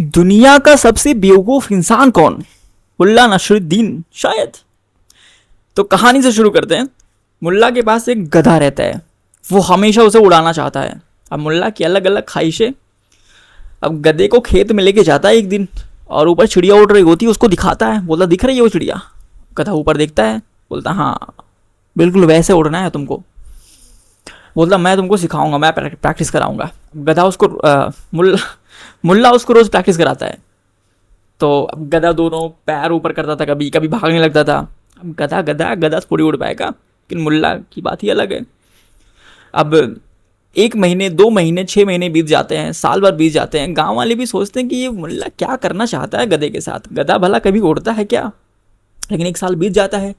दुनिया का सबसे बेवकूफ इंसान कौन? मुल्ला नसरुद्दीन शायद। तो कहानी से शुरू करते हैं। मुल्ला के पास एक गधा रहता है, वो हमेशा उसे उड़ाना चाहता है। अब मुल्ला की अलग अलग ख्वाहिशें। अब गधे को खेत में लेके जाता है एक दिन, और ऊपर चिड़िया उड़ रही होती है, उसको दिखाता है, बोलता दिख रही है वो चिड़िया? गधा ऊपर देखता है, बोलता हाँ बिल्कुल वैसे उड़ना है तुमको। बोलता मैं तुमको सिखाऊंगा, मैं प्रैक्टिस कराऊंगा। गधा उसको मुल्ला उसको रोज प्रैक्टिस कराता है। तो अब गधा दोनों पैर ऊपर करता था, कभी कभी भागने लगता था। अब गधा थोड़ी उड़ पाएगा, लेकिन मुल्ला की बात ही अलग है। अब 1 महीने 2 महीने 6 महीने बीत जाते हैं, साल भर बीत जाते हैं। गांव वाले भी सोचते हैं कि ये मुल्ला क्या करना चाहता है गधे के साथ, गधा भला कभी उड़ता है क्या? लेकिन 1 साल बीत जाता है।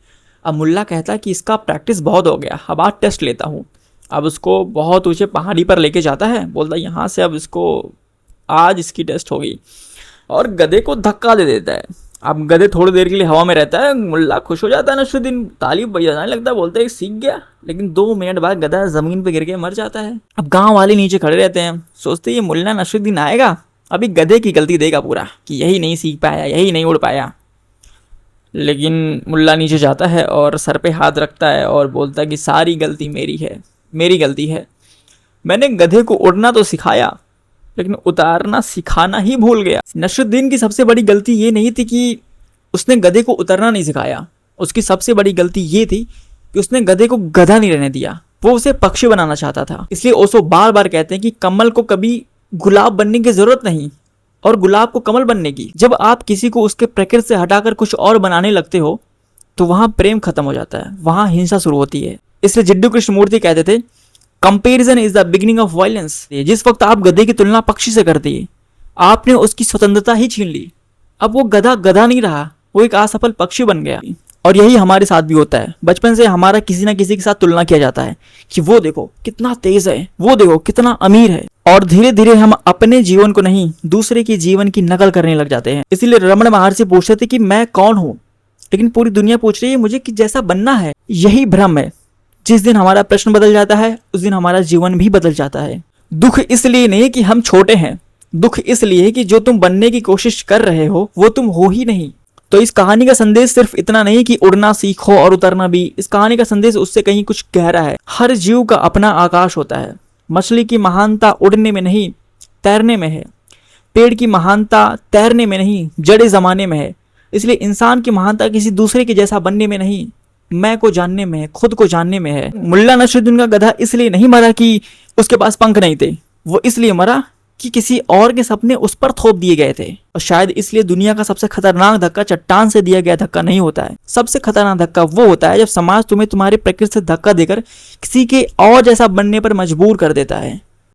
अब मुल्ला कहता है कि इसका प्रैक्टिस बहुत हो गया, अब आज टेस्ट लेता हूँ। अब उसको बहुत ऊंचे पहाड़ी पर लेके जाता है, बोलता है यहाँ से अब इसको आज इसकी टेस्ट होगी, और गधे को धक्का दे देता है। अब गधे थोड़ी देर के लिए हवा में रहता है, मुल्ला खुश हो जाता है, नसरुद्दीन ताली बजाने लगता है, बोलता है सीख गया। लेकिन 2 मिनट बाद गधा जमीन पे गिर के मर जाता है। अब गांव वाले नीचे खड़े रहते हैं, सोचते हैं ये मुल्ला नसरुद्दीन आएगा, अभी गधे की गलती देगा पूरा कि यही नहीं सीख पाया, यही नहीं उड़ पाया। लेकिन मुल्ला नीचे जाता है और सर पे हाथ रखता है और बोलता है कि सारी गलती मेरी है, मेरी गलती है। मैंने गधे को उड़ना तो सिखाया, लेकिन उतारना सिखाना ही भूल गया। नसरुद्दीन की सबसे बड़ी गलती ये नहीं थी कि उसने गधे को उतरना नहीं सिखाया, उसकी सबसे बड़ी गलती ये थी कि उसने गधे को गधा नहीं रहने दिया, वो उसे पक्षी बनाना चाहता था। इसलिए ओशो बार बार कहते हैं कि कमल को कभी गुलाब बनने की जरूरत नहीं और गुलाब को कमल बनने की। जब आप किसी को उसके प्रकृति से हटाकर कुछ और बनाने लगते हो तो वहां प्रेम खत्म हो जाता है, वहां हिंसा शुरू होती है। इसलिए जिड्डू कृष्णमूर्ति कहते थे comparison is the beginning of violence. जिस वक्त आप गधे की तुलना पक्षी से करते हैं, आपने उसकी स्वतंत्रता ही छीन ली। अब वो गधा गधा नहीं रहा, वो एक असफल पक्षी बन गया। और यही हमारे साथ भी होता है। बचपन से हमारा किसी ना किसी के साथ तुलना किया जाता है कि वो देखो कितना तेज है, वो देखो कितना अमीर है, और धीरे धीरे हम अपने जीवन को नहीं दूसरे के जीवन की नकल करने लग जाते हैं। इसीलिए रमण महर्षि पूछते थे कि मैं कौन हूँ, लेकिन पूरी दुनिया पूछ रही है मुझे कि जैसा बनना है। यही भ्रम है। जिस दिन हमारा प्रश्न बदल जाता है उस दिन हमारा जीवन भी बदल जाता है। दुख इसलिए नहीं कि हम छोटे हैं, दुख इसलिए कि जो तुम बनने की कोशिश कर रहे हो वो तुम हो ही नहीं। तो इस कहानी का संदेश सिर्फ इतना नहीं कि उड़ना सीखो और उतरना भी। इस कहानी का संदेश उससे कहीं कुछ गहरा है। हर जीव का अपना आकाश होता है। मछली की महानता उड़ने में नहीं तैरने में है, पेड़ की महानता तैरने में नहीं जड़े जमाने में है। इसलिए इंसान की महानता किसी दूसरे के जैसा बनने में नहीं, मैं को जानने में है, खुद को जानने में है। मुल्ला नसरुद्दीन का गधा इसलिए नहीं मरा कि उसके पास पंख नहीं थे, वो इसलिए मरा कि किसी और के सपने उस पर थोप दिए गए थे। और शायद इसलिए दुनिया का सबसे खतरनाक धक्का चट्टान से दिया गया धक्का नहीं होता है। सबसे खतरनाक धक्का वो होता है जब समाज तुम्हें तुम्हारी प्रकृति से धक्का देकर किसी के और जैसा बनने पर मजबूर कर देता है।